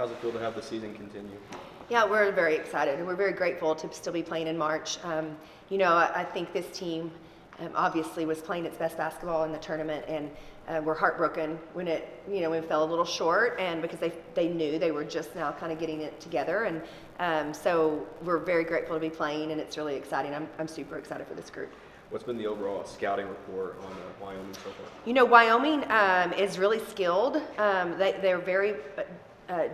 How's it feel to have the season continue? Yeah, we're very excited and we're very grateful to still be playing in March. I think this team obviously was playing its best basketball in the tournament, and we're heartbroken when when it fell a little short, and because they knew they were just now kind of getting it together, and so we're very grateful to be playing, and it's really exciting. I'm super excited for this group. What's been the overall scouting report on Wyoming so far? Wyoming is really skilled. They're very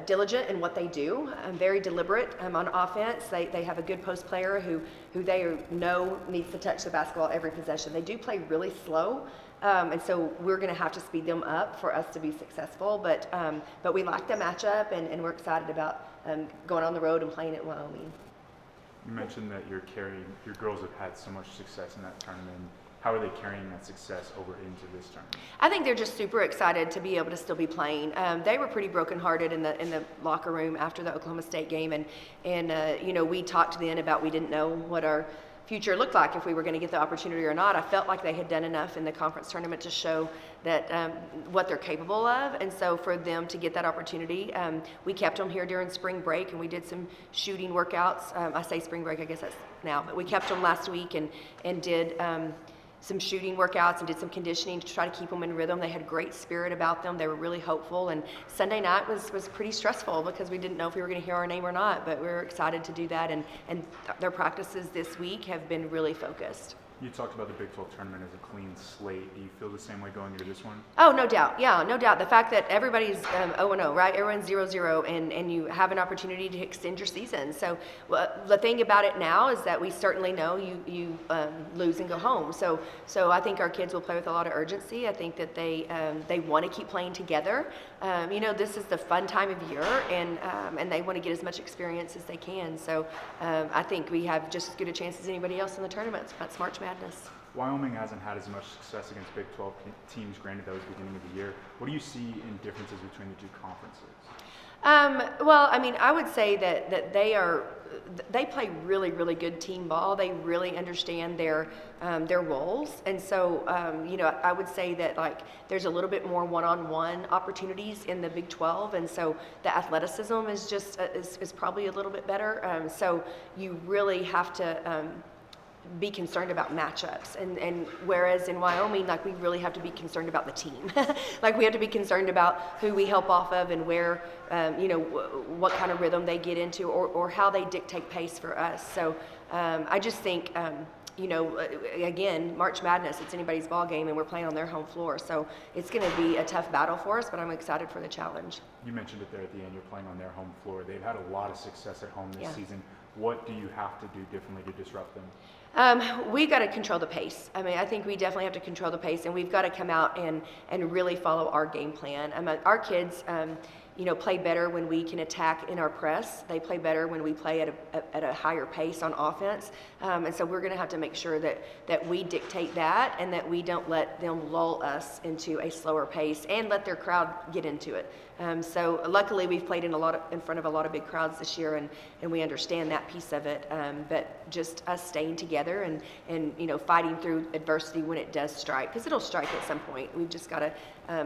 diligent in what they do, very deliberate on offense. They have a good post player who they know needs to touch the basketball every possession. They do play really slow, and so we're going to have to speed them up for us to be successful. But we like the matchup, and we're excited about going on the road and playing at Wyoming. You mentioned that your girls have had so much success in that tournament. How are they carrying that success over into this tournament? I think they're just super excited to be able to still be playing. They were pretty brokenhearted in the locker room after the Oklahoma State game, and we talked then about we didn't know what our future looked like, if we were going to get the opportunity or not. I felt like they had done enough in the conference tournament to show that what they're capable of, and so for them to get that opportunity, we kept them here during spring break, and we did some shooting workouts. I say spring break, I guess that's now, but we kept them last week and did some shooting workouts and did some conditioning to try to keep them in rhythm. They had great spirit about them. They were really hopeful, and Sunday night was pretty stressful because we didn't know if we were going to hear our name or not, but we were excited to do that, and their practices this week have been really focused. You talked about the Big 12 tournament as a clean slate. Do you feel the same way going into this one? Oh, no doubt. Yeah, no doubt. The fact that everybody's 0-0, right? Everyone's 0-0, and you have an opportunity to extend your season. So the thing about it now is that we certainly know you lose and go home. So I think our kids will play with a lot of urgency. I think that they want to keep playing together. This is the fun time of year, and they want to get as much experience as they can. So I think we have just as good a chance as anybody else in the tournament. That's March Madness. Wyoming hasn't had as much success against Big 12 teams, granted that was the beginning of the year. What do you see in differences between the two conferences? I would say that they play really, really good team ball. They really understand their roles, and so I would say that there's a little bit more one-on-one opportunities in the Big 12, and so the athleticism is just is probably a little bit better. So you really have to be concerned about matchups, and whereas in Wyoming, we really have to be concerned about the team. We have to be concerned about who we help off of and where, what kind of rhythm they get into, or how they dictate pace for us. So I just think, again, March Madness, it's anybody's ball game, and we're playing on their home floor. So it's going to be a tough battle for us, but I'm excited for the challenge. You mentioned it there at the end. You're playing on their home floor. They've had a lot of success at home this season. What do you have to do differently to disrupt them? We've got to control the pace. I think we definitely have to control the pace, and we've got to come out and really follow our game plan. Our kids, play better when we can attack in our press. They play better when we play at a higher pace on offense. And so we're going to have to make sure that we dictate that, and that we don't let them lull us into a slower pace and let their crowd get into it. So luckily we've played in front of a lot of big crowds this year, and we understand that piece of it. But just us staying together and fighting through adversity when it does strike, because it'll strike at some point. We've just got to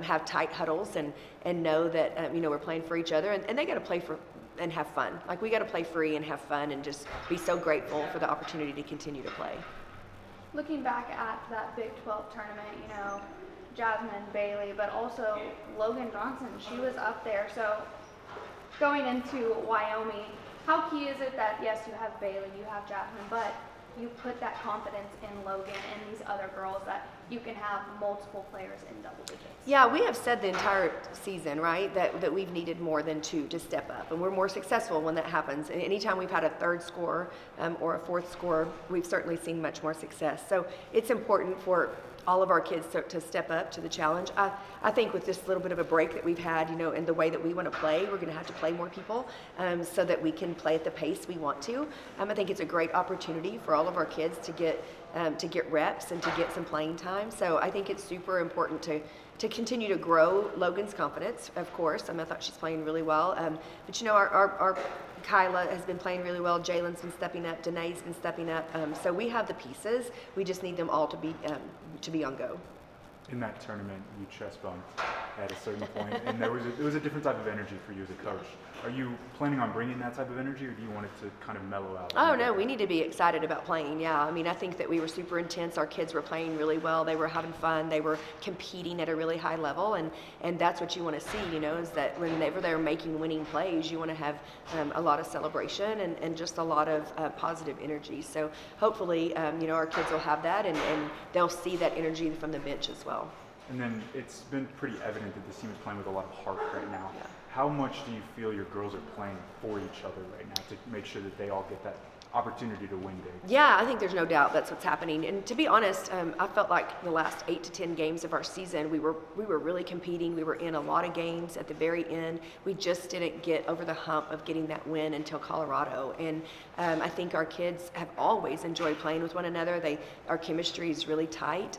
have tight huddles and know that we're playing for each other, and they got to play for and have fun. We got to play free and have fun, and just be so grateful for the opportunity to continue to play. Looking back at that Big 12 tournament, Jasmine Bailey, but also Logan Johnson, she was up there. So going into Wyoming, how key is it that, yes, you have Bailey, you have Jasmine, but you put that confidence in Logan and these other girls that you can have multiple players in double digits? Yeah, we have said the entire season, right, that we've needed more than two to step up, and we're more successful when that happens. And anytime we've had a third scorer or a fourth scorer, we've certainly seen much more success. So it's important for all of our kids to step up to the challenge. I think with this little bit of a break that we've had, in the way that we want to play, we're going to have to play more people so that we can play at the pace we want to. I think it's a great opportunity for all of our kids to get reps and to get some playing time. So I think it's super important to continue to grow Logan's confidence, of course. I thought she's playing really well. But our Kyla has been playing really well. Jalen's been stepping up. Danae's been stepping up. So we have the pieces. We just need them all to be on go. in that tournament, you chest bumped at a certain point, and it was a different type of energy for you as a coach. Are you planning on bringing that type of energy, or do you want it to kind of mellow out? Oh no, we need to be excited about playing. Yeah, I mean, I think that we were super intense. Our kids were playing really well. They were having fun. They were competing at a really high level, and that's what you want to see. You know, is that whenever they're making winning plays, you want to have a lot of celebration and just a lot of positive energy. So hopefully, you know, our kids will have that, and they'll see that energy from the bench as well. And then it's been pretty evident that this team is playing with a lot of heart right now. Yeah. How much do you feel your girls are playing for each other right now to make sure that they all get that opportunity to win big? Yeah, I think there's no doubt that's what's happening. And to be honest, I felt like the last 8 to 10 games of our season, we were really competing. We were in a lot of games at the very end. We just didn't get over the hump of getting that win until Colorado. And I think our kids have always enjoyed playing with one another. Our chemistry is really tight.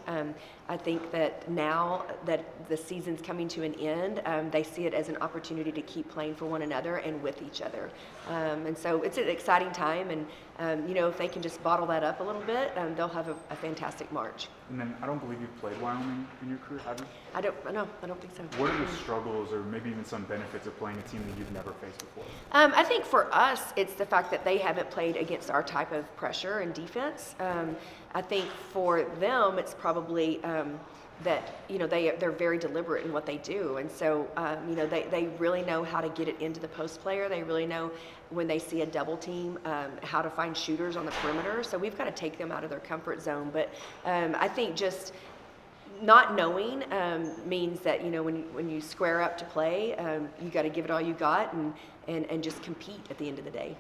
I think that now that the season's coming to an end, they see it as an opportunity to keep playing for one another and with each other. And so it's an exciting time, and you know, if they can just bottle that up a little bit, they'll have a fantastic March. And then I don't believe you've played Wyoming in your career, have you? I don't think so. What are the struggles or maybe even some benefits of playing a team that you've never faced before? I think for us, it's the fact that they haven't played against our type of pressure and defense. I think for them, it's probably that, you know, they're very deliberate in what they do. And so, you know, they really know how to get it into the post player. They really know when they see a double team, how to find shooters on the perimeter. So we've got to take them out of their comfort zone. But I think just not knowing means that, you know, when you square up to play, you got to give it all you got and just compete at the end of the day.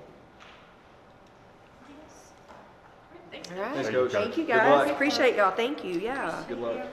All right. Thanks, Coach. Thank you, Good guys. luck. Appreciate y'all. Thank you. Yeah. Good luck.